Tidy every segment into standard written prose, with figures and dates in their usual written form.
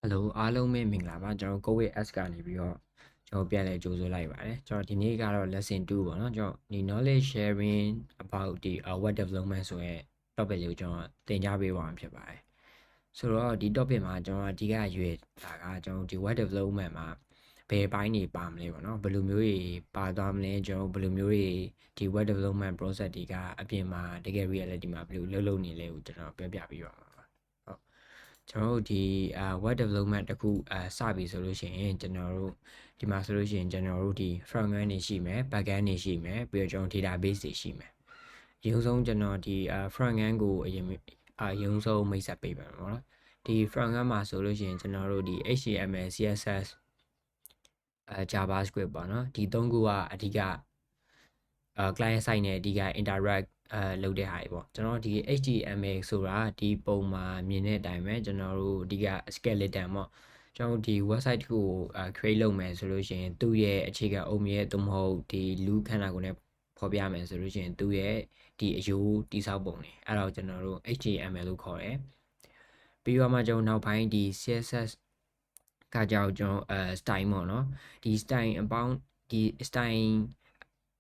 Hello အားလုံးပဲမင်္ဂလာပါကျွန်တော် COVID-S ကနေပြီးတော့ကျွန်တော်ပြန်လည်ကြိုဆိုလိုက်ပါတယ်ကျွန်တော်ဒီနေ့ကတော့ lesson 2ပေါ့နော်ကျွန်တော်ဒီ knowledge sharing about the web development ဆိုရဲ topic လေးကိုကျွန်တော်သင်ကြားပေးပါမှာဖြစ်ပါတယ်ဆိုတော့ဒီ topic မှာကျွန်တော်အဓိကရွေးတာကကျွန်တော်ဒီ web development မှာဘယ်ပိုင်းတွေပါမလဲပေါ့နော်ဘယ်လိုမျိုးတွေပါသွားမလဲကျွန်တော်ဘယ်လိုမျိုးတွေဒီ web development process တွေကအပြင်မှာတကယ် reality မှာဘယ်လိုလုပ်နေလဲကိုကျွန်တော်ပြောပြပေးပါမှာပါဟုတ်ကျွန်တော်တို့ဒီ web development တခုစပြီဆိုလို့ရှိရင်ကျွန်တော်တို့ဒီမှာဆိုလို့ရှိရင်ကျွန်တော်တို့ဒီ front end တွေရှိမယ် back end တွေရှိမယ်ပြီးတော့ကျွန်တော် database တွေရှိမယ်အရင်ဆုံးကျွန်တော်ဒီ front end ကိုအရင်ဆုံးမိတ်ဆက်ပေးပါမယ်ပေါ့နော်ဒီ front end မှာဆိုလို့ရှိရင်ကျွန်တော်တို့ဒီ HTML CSS JavaScript ပေါ့နော်ဒီသုံးခုကအဓိကclient side နဲ့အဓိက interact လုပ်တဲ့ဟာတွေပေါ့ကျွန်တော်ဒီ HTML ဆိုတာဒီပုံမှာမြင်တဲ့အတိုင်းပဲကျွန်တော်တို့အဓိက skeleton ပေါ့ကျွန်တော်ဒီ website တစ်ခုကိုcreate လုပ်မယ်ဆိုလို့ရှိရင်သူ့ရဲ့အခြေခံအုတ်မြစ်သို့မဟုတ်ဒီလူခန္ဓာကိုယ်နဲ့ဖော်ပြမယ်ဆိုလို့ရှိရင်သူ့ရဲ့ဒီအယိုးတိဆောက်ပုံတွေအဲ့ဒါကိုကျွန်တော်တို့ HTML လို့ခေါ်တယ်ပြီးတော့မှကျွန်တော်နောက်ပိုင်းဒီ CSS ကကြောင့်ကျွန်တော်style ပေါ့နော်ဒီ style အပေါင်းဒီ style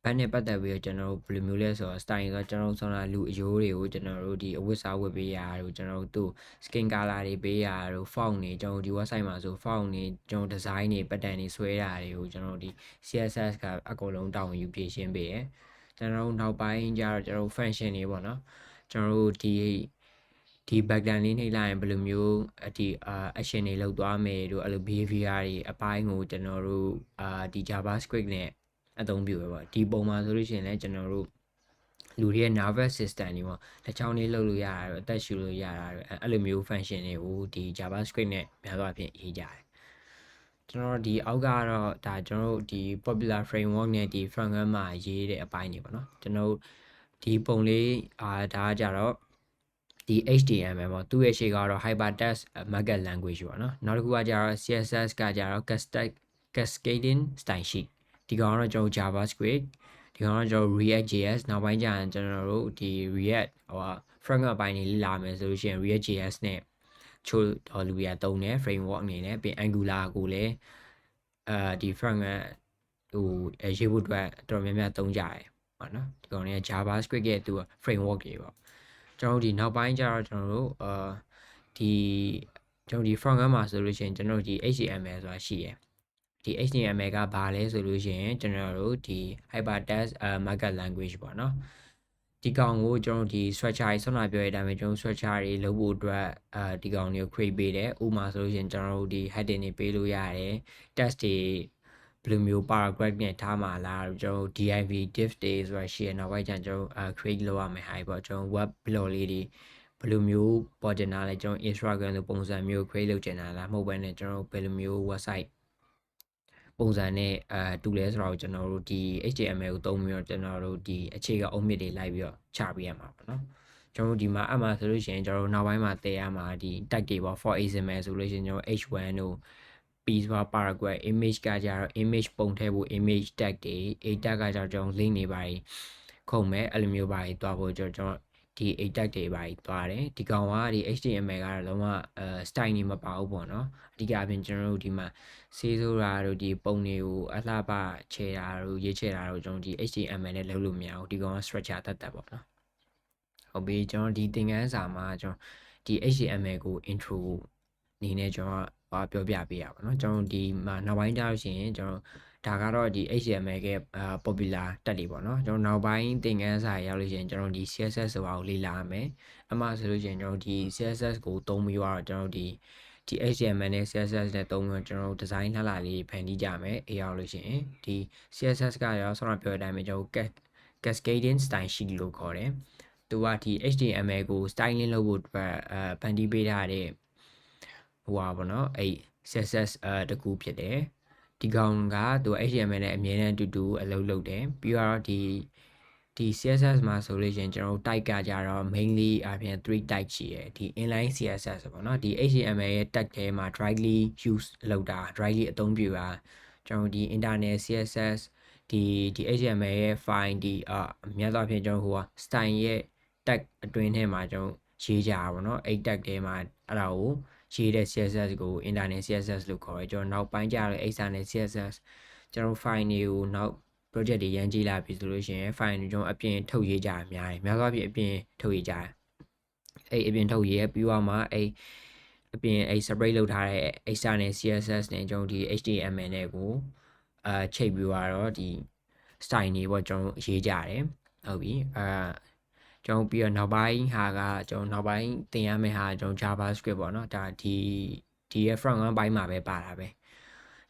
ဘတ်နဲ့ပတ်သက်ပြီးတော့ကျွန်တော်တို့ဘယ်လိုမျိုးလဲဆိုတော့ style ဆိုတော့ကျွန်တော်တို့ဆိုတာလူအယိုးတွေကိုကျွန်တော်တို့ဒီအဝတ်စားဝတ်ပေးရတာတို့ကျွန်တော်တို့သူ့ skin color တွေပေးရတာတို့ font တွေကျွန်တော်တို့ဒီ website မှာဆို font တွေကျွန်တော် design တွေ pattern တွေဆွဲတာတွေကိုကျွန်တော်တို့ဒီ CSS ကအကုန်လုံးတာဝန်ယူဖြည့်ရှင်းပေးရယ်ကျွန်တော်တို့နောက်ပိုင်းကျတော့ကျွန်တော်တို့ function တွေပေါ့နော်ကျွန်တော်တို့ဒီ background လေးနှိပ်လိုက်ရင်ဘယ်လိုမျိုးဒီ action တွေလုပ်သွားမယ်တို့အဲ့လို behavior တွေအပိုင်းကိုကျွန်တော်တို့ဒီ JavaScript နဲ့အသုံးပြုပဲပေါ့ဒီပုံမှာဆိုလို့ရှိရင်လည်းကျွန်တော်တို့လူတွေရဲ့ nervous system တွေပေါ့လက်ချောင်းလေးလှုပ်လို့ရတာတော့အသက်ရှူလို့ရတာတော့အဲ့လိုမျိုး function တွေကိုဒီ JavaScript နဲ့များသောအားဖြင့်ရေးကြတယ်ကျွန်တော်ဒီအောက်ကတော့ဒါကျွန်တော်တို့ဒီ popular framework နဲ့ဒီ front end မှာရေးတဲ့အပိုင်းတွေပေါ့နော်ကျွန်တော်ဒီပုံလေးဒါကြတော့ဒီ HTML ပေါ့သူ့ရဲ့ရှေ့ကတော့ hypertext markup language ပေါ့နော်နောက်တစ်ခုကကြတော့ CSS ကကြတော့ cascading style sheet ဒီကောင်ကတော့ကျွန်တော် JavaScript ဒီကောင်ကတော့ကျွန်တော် React.js နောက်ပိုင်းကျရင်ကျွန်တော်တို့ဒီ React framework အပိုင်းတွေလေ့လာမယ်ဆိုလို့ရှိရင် React.js နဲ့ချို့တော်လူတွေကတုံးတယ် framework အနေနဲ့ပြီး Angular ကိုလည်းဒီ framework ဟိုရေးဖို့အတွက်တော်တော်များများသုံးကြတယ်ပေါ့နော်ဒီကောင်တွေက JavaScript ရဲ့သူ framework တွေပေါ့ကျွန်တော်တို့ဒီနောက်ပိုင်းကျတော့ကျွန်တော်တို့ဒီကျွန်တော်ဒီ front end မှာဆိုလို့ရှိရင်ကျွန်တော်တို့ဒီ HTML ဆိုတာရှိတယ်ဒီ HTML ကဘာလဲဆိုလို့ရှိရင်ကျွန်တော်တို့ဒီ hypertext markup language ပေါ့နော်ဒီကောင်ကိုကျွန်တော်ဒီ structure တွေဆွမ်းလာပြောတဲ့အတိုင်းပဲကျွန်တော် structure တွေလုပ်ဖို့အတွက်ဒီကောင်တွေကို create ပေးတယ်ဥပမာဆိုလို့ရှိရင်ကျွန်တော်တို့ဒီ heading တွေပေးလို့ရတယ် text တွေဘယ်လိုမျိုး paragraph နဲ့ထားမှာလားကျွန်တော် div div တွေဆိုတာရှိရနောက်ပိုင်းကျရင်ကျွန်တော် create လုပ်ရမယ်ဟာပေါ့ကျွန်တော် web blog လေးတွေဘယ်လိုမျိုးပေါ်ကျင်တာလဲကျွန်တော် Instagram လိုပုံစံမျိုး create လုပ်ကျင်တာလားမဟုတ်ဘဲနဲ့ကျွန်တော်ဘယ်လိုမျိုး website ပုံစံနဲ့တူလဲဆိုတော့ကျွန်တော်တို့ဒီ HTML ကိုသုံးပြီးတော့ကျွန်တော်တို့ဒီအခြေခံအုတ်မြစ်တွေလိုက်ပြီးတော့ချပေးရမှာပေါ့နော်ကျွန်တော်တို့ဒီမှာအမှဆိုလို့ရှိရင်ကျွန်တော်တို့နောက်ပိုင်းမှာတည်ရမှာဒီ tag တွေပေါ့ for example ဆိုလို့ရှိရင်ကျွန်တော် h1 တို့ p ဆိုတာ paragraph image ကကြတော့ image ပုံထည့်ဖို့ image tag တွေ a tag ကကြတော့ကျွန်တော် link တွေပါခုံမဲ့အဲ့လိုမျိုးပါတွားဖို့ကျွန်တော်ဒီ a tag တွေပါတွားတယ်ဒီကောင်ကဒီ HTML ကတော့လုံးဝstyle နေမပါဘူးပေါ့နော်အဓိကအပြင်ကျွန်တော်တို့ဒီမှာဆေးဆိုတာတို့ဒီပုံတွေကိုအလှပခြေတာတို့ရေးချတာတို့ကျွန်တော်ဒီ HTML နဲ့လုပ်လို့မရဘူးဒီကောင်က structure တတ်ပေါ့နော်ဟုတ်ပြီကျွန်တော်ဒီသင်ခန်းစာမှာကျွန်တော်ဒီ HTML ကို intro အနေနဲ့ကျွန်တော်ပြောပြပေးရပါတော့ကျွန်တော်ဒီမှာနောက်ပိုင်းကျလို့ရှိရင်ကျွန်တော်ဒါကတော့ဒီ HTML ကpopular တက်တွေပေါ့နော်ကျွန်တော်နောက်ပိုင်းသင်ခန်းစာရောက်လို့ရှိရင်ကျွန်တော်ဒီ CSS ဆိုတာကိုလေ့လာရမယ်အမှဆိုလို့ရှိရင်ကျွန်တော်ဒီ CSS ကိုသုံးပြီးတော့ကျွန်တော်ဒီHTML နဲ့ CSS နဲ့သုံးပြီးတော့ကျွန်တော် design လှလှလေးဖန်တီးကြမယ်အေးရောက်လို့ရှိရင်ဒီ CSS ကရောဆောင်းပြောတဲ့အတိုင်းပဲကျွန်တော် cascading style sheet လို့ခေါ်တယ်သူကဒီ HTML ကို styling လုပ်ဖို့အတွက်ဖန်တီးပေးထားတဲ့ဟိုပါဗောနော်အဲ့ CSS တကူဖြစ်တယ်ဒီကောင်ကသူ HTML နဲ့အမြဲတမ်းတူတူအလုပ်လုပ်တယ်ပြီးတော့ဒီ CSS မှာဆိုလို့ရှိရင်ကျွန်တော်တို့ type ကကြတော့ mainly အပြင်3 type ရှိရယ်ဒီ inline CSS ပေါ့နော်ဒီ HTML ရဲ့ tag ထဲမှာ directly use လုပ်တာ directly အသုံးပြုတာကျွန်တော်ဒီ internet CSS ဒီ HTML ရဲ့ file ဒီအများသောအားဖြင့်ကျွန်တော်ဟို style ရဲ့ tag အတွင်းထဲမှာကျွန်တော်ရေးကြတာပေါ့နော်အဲ့ tag ထဲမှာအဲ့ဒါကို ရေးတဲ့ CSS ကို internet CSS လို့ခေါ်တယ်ကျွန်တော်နောက်ပိုင်းကျတော့ external CSS ကျွန်တော် file တွေကိုနောက် project တွေရမ်းကြည့်လာပြီဆိုလို့ရှိရင် file တွေကျွန်တော်အပြင်ထုတ်ရေးကြရများတယ်များသောအားဖြင့်အပြင်ထုတ်ရေးကြတယ်အဲ့အပြင်ထုတ်ရေးပြီးတော့မှအဲ့အပြင်အဲ့ separate လုပ်ထားတဲ့ external CSS နဲ့ကျွန်တော်ဒီ HTML နဲ့ကိုချိတ်ပြီးတော့ဒီ style တွေပေါ့ကျွန်တော်ရေးကြတယ်ဟုတ်ပြီကျွန်တော်ပြီးတော့နောက်ပိုင်းဟာကကျွန်တော်နောက်ပိုင်းသင်ရမယ့်ဟာကျွန်တော် JavaScript ပေါ့နော်ဒါဒီရဲ့ front end ဘိုင်းမှာပဲပါတာပဲ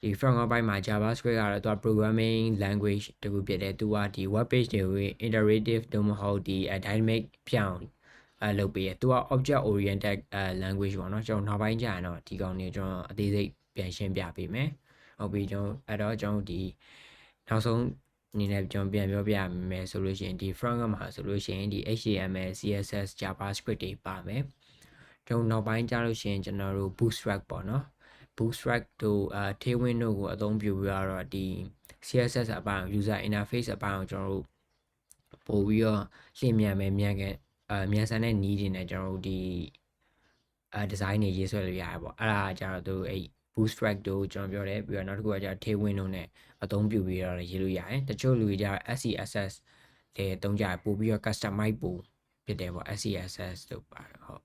ဒီ front end ဘိုင်းမှာ JavaScript ကတော့သူက programming language တခုဖြစ်တယ်သူကဒီ web page တွေကို interactive တို့မဟုတ်ဒီ dynamic ပြောင်းလုပ်ပေးတယ်သူက object oriented language ပေါ့နော်ကျွန်တော်နောက်ပိုင်းကျရင်တော့ဒီကောင်တွေကျွန်တော်အသေးစိတ်ပြန်ရှင်းပြပေးမယ်ဟုတ်ပြီကျွန်တော်အဲ့တော့ကျွန်တော်ဒီနောက်ဆုံးအနေနဲ့ကျွန်တော်ပြန်ပြောပြမယ်ဆိုလို့ရှိရင်ဒီ front end မှာဆိုလို့ရှိရင်ဒီ HTML CSS JavaScript တွေပါမယ်ကျွန်တော်နောက်ပိုင်းကျလို့ရှိရင်ကျွန်တော်တို့ Bootstrap ပေါ့နော် Bootstrap တို့Tailwind တို့ကိုအသုံးပြုပြီးတော့ဒီ CSS အပိုင်း user interface အပိုင်းကိုကျွန်တော်တို့ပို့ပြီးတော့လျင်မြန်မယ်မြန်ဆန်တဲ့နည်းတွေနဲ့ကျွန်တော်တို့ဒီ design တွေရေးဆွဲလို့ရတယ်ပေါ့အဲ့ဒါကြတော့သူအဲ့ Bootstrap တို့ကျွန်တော်ပြောတယ်ပြီးတော့နောက်တစ်ခုကကျတော့ Tailwind တို့နဲ့အသုံးပြုပြီးတော့ရေးလို့ရတယ်တချို့လူတွေကျတော့ SCSS တွေတုံးကြပို့ပြီးတော့ customize ပို့ဖြစ်တယ်ပေါ့ SCSS တို့ပါဟုတ်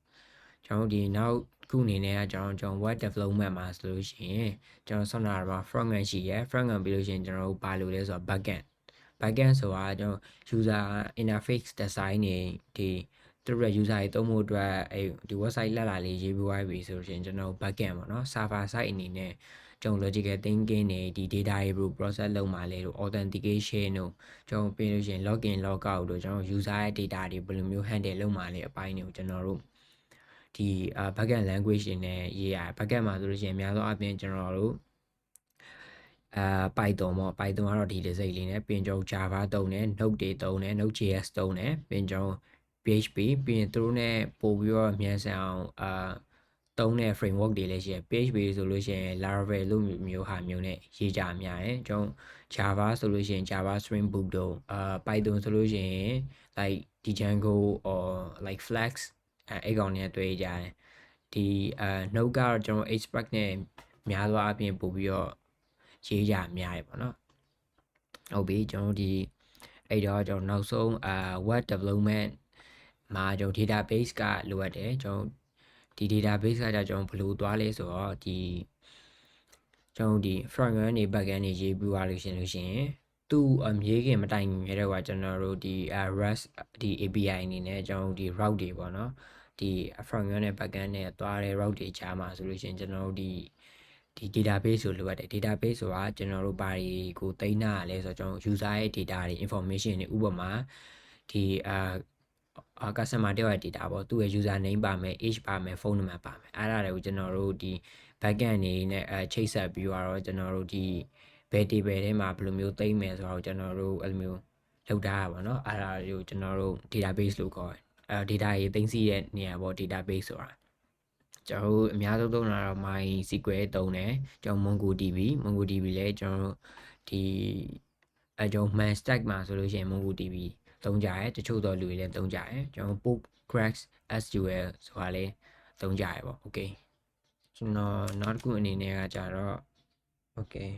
ကျွန်တော်ဒီနောက်ခုအနေနဲ့ကကျွန်တော် web development မှာဆိုလို့ရှိရင်ကျွန်တော်ဆောင်းတာမှာ front end ရှိရယ် front end ပြီးလို့ရှိရင်ကျွန်တော်တို့ပါလို့လဲဆိုတော့ back end ဆိုတာကျွန်တော် user interface design တွေဒီသူတို့ user တွေသုံးဖို့အတွက်ဒီ website လက်လာလေးရေးပြီးသွားပြီဆိုလို့ရှိရင်ကျွန်တော် back end ပေါ့နော် server side အနေနဲ့ကျွန်တော် logical thinking တွေဒီ data တွေ process လုပ်မှလဲလို့ authentication တို့ကျွန်တော်ပြီးလို့ရှိရင် login logout တို့ကျွန်တော် user ရဲ့ data တွေဘယ်လိုမျိုး handle လုပ်မှလဲအပိုင်းတွေကိုကျွန်တော်တို့ဒီ backend language တွေနဲ့ရေးရတယ် backend မှာဆိုလို့ရှိရင်အများဆုံးအပြင်ကျွန်တော်တို့Python ပေါ့ Python ကတော့ဒီတစ်စိတ်လေးနဲ့ပြင်ကျွန်တော် Java သုံးတယ် Node တွေသုံးတယ် Node.js သုံးတယ်ပြင်ကျွန်တော် PHP ပြီးရင်သူတို့နဲ့ပို့ပြီးတော့မြန်ဆန်အောင်သုံးတဲ့ framework တွေလည်းရှိတယ် PHP ဆိုလို့ရှိရင် Laravel လို့မျိုးဟာမျိုးနဲ့ရေးကြများတယ်ကျွန်တော် Java ဆိုလို့ရှိရင် Java Spring Boot တို့Python ဆိုလို့ရှိရင် like Django or like Flex အဲ့ကောင်တွေတွေ့ကြတယ်ဒီ Node ကတော့ကျွန်တော် Express နဲ့များသောအားဖြင့်ပို့ပြီးတော့ရေးကြများတယ်ပေါ့နော်ဟုတ်ပြီကျွန်တော်ဒီအဲ့တော့ကျွန်တော်နောက်ဆုံးweb development မှာကျွန်တော် database ကလိုအပ်တယ်ကျွန်တော်ဒီ database ကကြကျွန်တော်ဘယ်လိုသွားလဲဆိုတော့ဒီကျွန်တော်ဒီ front end တွေ back end တွေရေးပြီးသွားလို့ရှိရင်သူ့ရေးခင်မတိုင်ခင်တဲ့ကွာကျွန်တော်တို့ဒီ REST ဒီ API အနေနဲ့ကျွန်တော်ဒီ route တွေပေါ့နော်ဒီ front end နဲ့ back end နဲ့သွားတဲ့ route တွေချားမှာဆိုလို့ရှိရင်ကျွန်တော်တို့ဒီ database ကိုလိုအပ်တယ် database ဆိုတာကျွန်တော်တို့ဘာတွေကိုသိမ်းတာလဲဆိုတော့ကျွန်တော် user ရဲ့ data တွေ information တွေဥပမာဒီcustomer တဲ့ data ပေါ့သူ့ရဲ့ user name ပါမယ် age ပါမယ် phone number ပါမယ်အဲ့ဒါတွေကိုကျွန်တော်တို့ဒီ backend နေနဲ့ချိတ်ဆက်ပြီးတော့ကျွန်တော်တို့ဒီဘယ် table ထဲမှာဘယ်လိုမျိုးသိမ်းမယ်ဆိုတော့ကျွန်တော်တို့အဲ့လိုမျိုးလုပ်ထားတာပေါ့နော်အဲ့ဒါတွေကိုကျွန်တော်တို့ database လို့ခေါ်တယ်data တွေသိမ်းစီးတဲ့နေရာပေါ့ database ဆိုတာကျွန်တော်တို့အများဆုံးသုံးတာတော့ MySQL သုံးတယ်ကျွန်တော် MongoDB လည်းကျွန်တော်ဒီကျွန်တော် ManStack မှာဆိုလို့ရှိရင် MongoDB သုံးကြတယ်တချို့သောလူတွေလည်းသုံးကြတယ်ကျွန်တော် PostgreSQL ဆိုတာလည်းသုံးကြတယ်ပေါ့ okay ကျွန်တော်နောက်တစ်ခုအနေနဲ့ကကြတော့ okay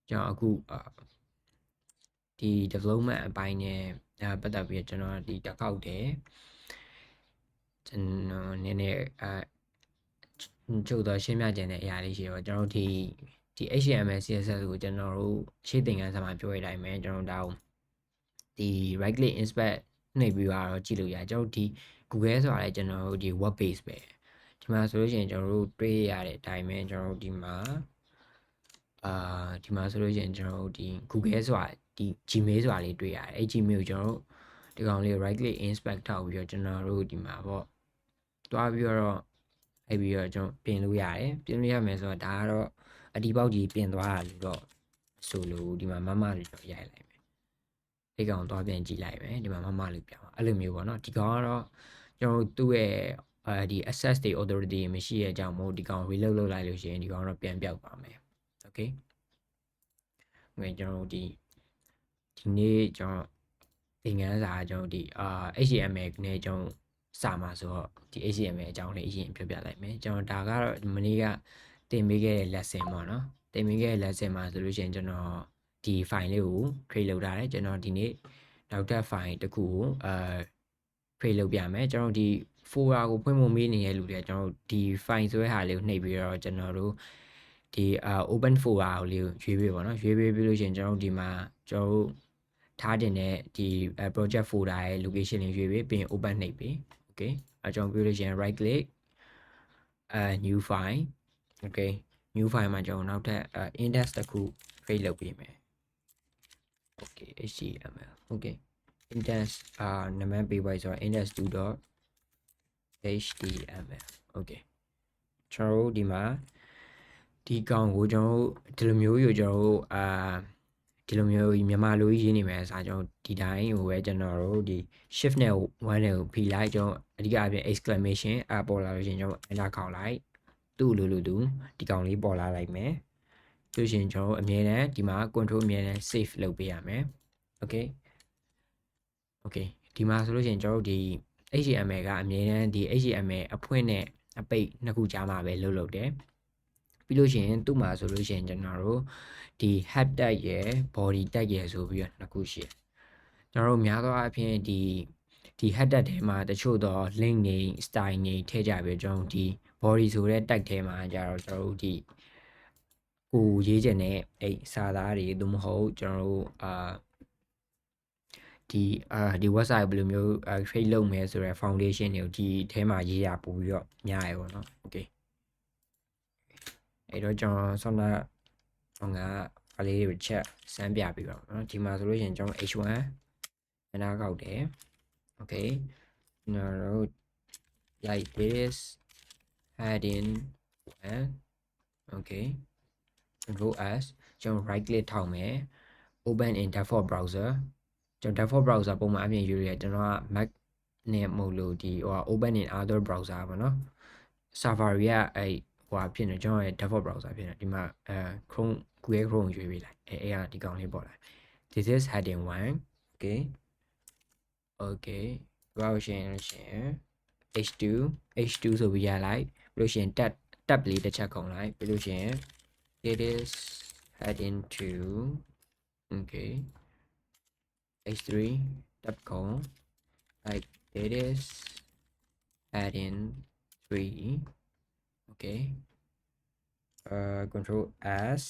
ကျွန်တော်အခုဒီ development အပိုင်းနဲ့ပတ်သက်ပြီးကျွန်တော်ဒီတစ်ခေါက်တည်းကျွန်တော်နည်းနည်းချုပ်တော့ရှင်းပြခြင်းတဲ့အရာလေးရှိတော့ကျွန်တော်ဒီ HTML CSS ကိုကျွန်တော်တို့ရှေ့သင်ခန်းစာမှာပြောရတိုင်းပဲကျွန်တော်တို့ဒီ right click inspect နှိပ်ပြီးတော့ကြည့်လို့ရတယ်ကျွန်တော်ဒီ Google ဆိုတာလည်းကျွန်တော်တို့ဒီ web page ပဲဒီမှာဆိုလို့ရှိရင်ကျွန်တော်တို့တွေ့ရတဲ့အတိုင်းပဲကျွန်တော်တို့ဒီမှာဒီမှာဆိုလို့ရှိရင်ကျွန်တော်တို့ဒီ Google ဆိုတာဒီ Gmail ဆိုတာလေးတွေ့ရတယ်အဲ့ Gmail ကိုကျွန်တော်တို့ဒီကောင်လေး right click inspect ထောက်ပြီးတော့ကျွန်တော်တို့ဒီမှာပေါ့တွားပြီးတော့အဲ့ပြီးတော့ကျွန်တော်ပြင်လို့ရတယ်ပြင်လို့ရမယ်ဆိုတော့ဒါကတော့အဒီပေါက်ကြီးပြင်သွားတာလို့တော့ဆိုလို့ဒီမှာမလို့တော့ရိုက်လိုက်မယ်ဒီကောင်သွားပြန်ကြည့်လိုက်မယ်ဒီမှာမလို့ပြောင်းအဲ့လိုမျိုးပေါ့နော်ဒီကောင်ကတော့ကျွန်တော်တို့သူ့ရဲ့ဒီ access တွေ authority မရှိရဲ့အကြောင်းမို့ဒီကောင် reload လုပ်လိုက်လို့ရှိရင်ဒီကောင်တော့ပြန်ပြောက်သွားမယ် okay ငွေကျွန်တော်ဒီနေ့ကျွန်တော်သင်ခန်းစာကျွန်တော်ဒီHTML နဲ့ကျွန်တော် စာမှာဆိုတော့ဒီ HTML အကြောင်းလေးအရင်ပြောပြလိုက်မယ်ကျွန်တော်ဒါကတော့မနေ့ကသင်ပေးခဲ့တဲ့ lesson ပေါ့နော်သင်ပေးခဲ့တဲ့ lesson မှာဆိုလို့ရှိရင်ကျွန်တော်ဒီ file လေးကို create လုပ်ထားတယ်ကျွန်တော်ဒီနေ့နောက်ထပ် file တစ်ခုကိုcreate လုပ်ပြမယ်ကျွန်တော်ဒီ folder ကိုဖွင့်ဖို့မေးနေတဲ့လူတွေကျွန်တော်ဒီ file ဆိုတဲ့ဟာလေးကိုနှိပ်ပြီးတော့ကျွန်တော်တို့ဒီ open folder ကိုလေးကိုရွေးပေးပေါ့နော်ရွေးပေးပြီးလို့ရှိရင်ကျွန်တော်ဒီမှာကျွန်တော်ထားတင်တဲ့ဒီ project folder ရဲ့ location လေးရွေးပေးပြီးရင် open နှိပ်ပေး okay အကြောင်းပြောလို့ရှိရင် right click new file okay new file မှာကျွန်တော်နောက်ထပ် index တစ်ခု create လုပ်ပေးမယ် okay html okay index နာမည်ပေးပါဆိုတော့ index2.html okay ကျွန်တော်တို့ဒီမှာဒီကောင်ကိုကျွန်တော်တို့ဒီလိုမျိုးယူကျွန်တော်တို့ဒီလိုမျိုးမြန်မာလိုရေးနေမယ်ဆိုတော့ကျွန်တော်ဒီတိုင်းဟိုပဲကျွန်တော်တို့ဒီ shift နဲ့1နဲ့ကိုဖိလိုက်ကျွန်တော်အဓိကအပြင် exclamation ပေါ်လာလို့ရှိရင်ကျွန်တော် enter ခေါက်လိုက်သူ့လိုသူဒီကောင်လေးပေါ်လာလိုက်မယ်ဆိုရှင်ကျွန်တော်အမြဲတမ်းဒီမှာ control အမြဲတမ်း save လုပ်ပေးရမယ် okay okay ဒီမှာဆိုလို့ရှိရင်ကျွန်တော်တို့ဒီ HTML ကအမြဲတမ်းဒီ HTML အဖွင့်နဲ့အပိတ်နှစ်ခုကြားမှာပဲလုပ်တယ်ပြီးလို့ရှိရင်သူ့မှာဆိုလို့ရှိရင်ကျွန်တော်တို့ဒီ head tag ရယ် body tag ရယ်ဆိုပြီးတော့နှစ်ခုရှိတယ်ကျွန်တော်တို့များသောအားဖြင့်ဒီ head tag ထဲမှာတချို့တော့ link တွေ style တွေထည့်ကြပြီးကျွန်တော်ဒီ body ဆိုတဲ့ tag ထဲမှာကြတော့ကျွန်တော်တို့ဒီကိုရေးချင်တဲ့အဲ့စာသားတွေသို့မဟုတ်ကျွန်တော်တို့ဒီ website ဘယ်လိုမျိုးcreate လုပ်မယ်ဆိုတော့ foundation တွေကိုဒီထဲမှာရေးရပို့ပြီးတော့များရပေါ့နော် okay အဲ့တော့ကျွန်တော်ဆောင်းတာကလေးတွေချက်စမ်းပြပြီးတော့နော်ဒီမှာဆိုလို့ရှိရင်ကျွန်တော် h1 အနာကောက်တယ် okay ကျွန်တော်တို့ like this heading 1 okay control s ကျွန်တော် right click ထောက်မယ် open in default browser ကျွန်တော် default browser ပုံမှန်အပြင်ယူရကျွန်တော်က mac နဲ့မဟုတ်လို့ဒီopen in other browser ပေါ့နော် Safari ကအဲ့ဖြစ်နေကျွန်တော်ရဲ့ default browser ဖြစ်နေဒီမှာChrome Google Chrome ရွေးပေးလိုက်အဲ့ကဒီကောင်လေးပေါ်လာ this is heading 1 okay okay browser h2 ဆိုပြီးရလိုက်ပြီးလို့ရှိရင် tab လေးတစ်ချက်ခုံလိုက်ပြီးလို့ရှိရင် it is heading 2 okay h3 tab ခုံ like it is heading 3 okay control s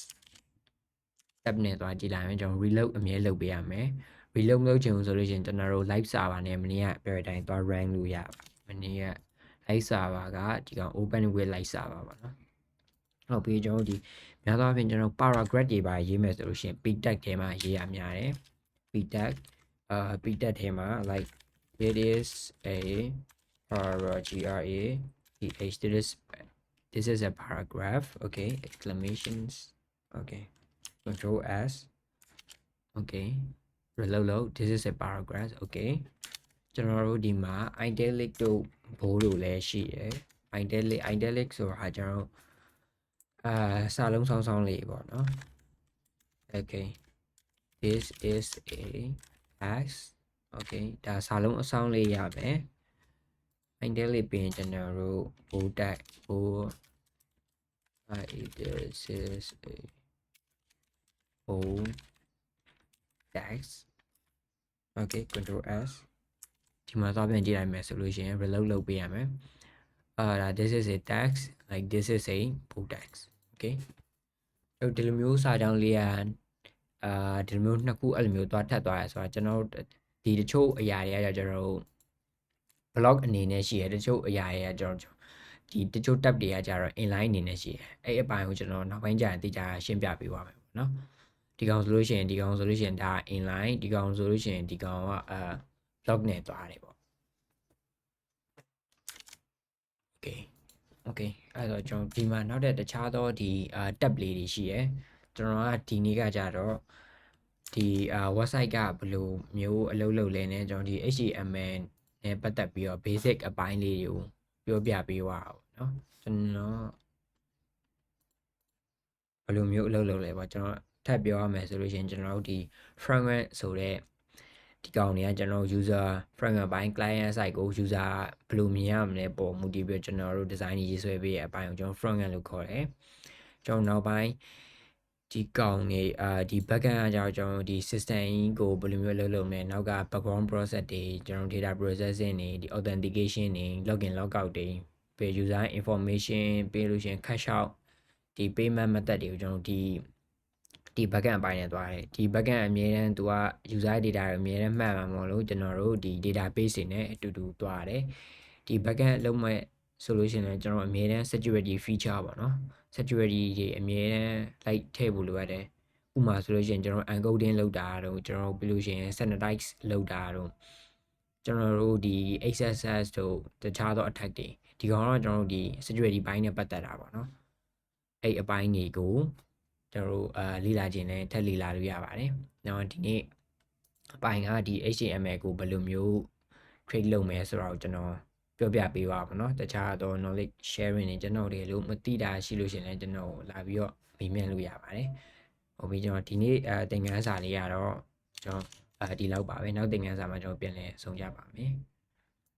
tab နဲ့သွားကြည့်လိုက်မယ်ကျွန်တော် reload အမြဲလုပ်ပေးရမယ် reload လုပ်ချင်ဆိုလို့ရှိရင်ကျွန်တော်တို့ live server နဲ့မနေ့ကပြောတဲ့အတိုင်းသွား run လို့ရပါမနေ့က live server ကဒီကောင် open with live server ပါနော်ဟုတ်ပြီးကျွန်တော်ဒီများသောအားဖြင့်ကျွန်တော် paragraph တွေပါရေးမယ်ဆိုလို့ရှိရင် p tag ထဲမှာရေးရများတယ် p tag ထဲမှာ like it is a this is a paragraph okay exclamations okay control s okay reload this is a paragraph okay ကျွန်တော်တို့ဒီမှာ italic တို့ bold တို့လည်းရှိရယ် italic ဆိုတာကျွန်တော်စာလုံးဆောင်းဆောင်းလေးပေါ့နော် okay this is a text okay ဒါစာလုံးအဆောင်းလေးရမယ် italic ပြင်ကျွန်တော်တို့ bold tag bold this is a bold text okay control s ဒီမှာသွားပြန်ကြည့်လိုက်မယ်ဆိုလို့ရှိရင် reload လုပ်ပေးရမယ်this is a text like this is a bold text okay ဒီလိုမျိုးစာကြောင်းလေးဒီလိုမျိုးနှစ်ခုအဲ့လိုမျိုးသွားထပ်သွားရဆိုတာကျွန်တော်ဒီတချို့အရာတွေကကျွန်တော်တို့ block အနေနဲ့ရှိရတချို့အရာတွေကကျွန်တော်ဒီတချို့ tab တွေကကြတော့ inline အနေနဲ့ရှိရအဲ့အပိုင်းကိုကျွန်တော်နောက်ပိုင်းကျရင်သိကြရှင်းပြပေးပါမယ်ပေါ့နော်ဒီကောင်ဆိုလို့ရှိရင်ဒါ inline ဒီကောင်ဆိုလို့ရှိရင်ဒီကောင်ကblock နဲ့သွားတယ်ပေါ့ okay okay အဲ့တော့ကျွန်တော်ဒီမှာနောက်တဲ့တခြားသောဒီtab လေးတွေရှိရယ်ကျွန်တော်ကဒီနေ့ကကြတော့ဒီ website ကဘယ်လိုမျိုးအလုပ်လုပ်လဲねကျွန်တော်ဒီ HTML နဲ့ပတ်သက်ပြီးတော့ basic အပိုင်းလေးတွေကိုပြောပြပေးပါဦးเนาะကျွန်တော်ဘယ်လိုမျိုးအလုပ်လုပ်လဲပေါ့ကျွန်တော်ထပ်ပြောရမယ်ဆိုလို့ရှိရင်ကျွန်တော်တို့ဒီ framework ဆိုတဲ့ ဒီကောင်တွေကကျွန်တော် user framework ပိုင်း client side ကို user ဘယ်လိုမြင်ရမလဲပေါ်မူတည်ပြီးကျွန်တော်တို့ design ရေးဆွဲပေးတဲ့အပိုင်းကိုကျွန်တော် front end လို့ခေါ်တယ်ကျွန်တော်နောက်ပိုင်းဒီကောင်တွေဒီ back end ကကြောင့်ကျွန်တော်ဒီ system ကိုဘယ်လိုမျိုးလုပ်မလဲနောက်က background process တွေကျွန်တော် data processing တွေဒီ authentication တွေ login logout တွေပြီး user information ပြီးလို့ရှိရင် cash out ဒီ payment method တွေကိုကျွန်တော်ဒီ backend အပိုင်းနဲ့သွားတယ်ဒီ backend အမြဲတမ်းသူက user data တွေအမြဲတမ်းမှတ်မှာမဟုတ်လို့ကျွန်တော်တို့ဒီ database တွေနဲ့အတူတူသွားတယ်ဒီ backend လုံးမဲ့ဆိုလို့ရှိရင်ကျွန်တော်အမြဲတမ်း security feature ပေါ့နော် security တွေအမြဲတမ်း like ထည့်ဖို့လိုအပ်တယ်ဥပမာဆိုလို့ရှိရင်ကျွန်တော် encoding လုပ်တာတော့ကျွန်တော်ပြီးလို့ရှိရင် sanitize လုပ်တာတော့ကျွန်တော်တို့ဒီ XSS တို့တခြားသော attack တွေဒီကောင်တော့ကျွန်တော်တို့ဒီ security ဘိုင်းနဲ့ပတ်သက်တာပေါ့နော်အဲ့အပိုင်းတွေကိုကျွန်တော်တို့လေ့လာခြင်းနဲ့ထပ်လေ့လာလို့ရပါတယ်။နောက်ဒီနေ့အပိုင်းကဒီ HTML ကိုဘယ်လိုမျိုး create လုပ်မယ်ဆိုတော့ကျွန်တော်ပြောပြပေးပါပါเนาะတခြားတော့ knowledge sharing တွေကျွန်တော်တွေလို့မသိတာရှိလို့ရှင်လည်းကျွန်တော်လာပြီးတော့မေးမြန်းလို့ရပါတယ်။ဟုတ်ပြီကျွန်တော်ဒီနေ့သင်ခန်းစာလေးကတော့ကျွန်တော်ဒီလောက်ပါပဲနောက်သင်ခန်းစာမှာကျွန်တော်ပြန်လည်ဆုံကြပါမယ်။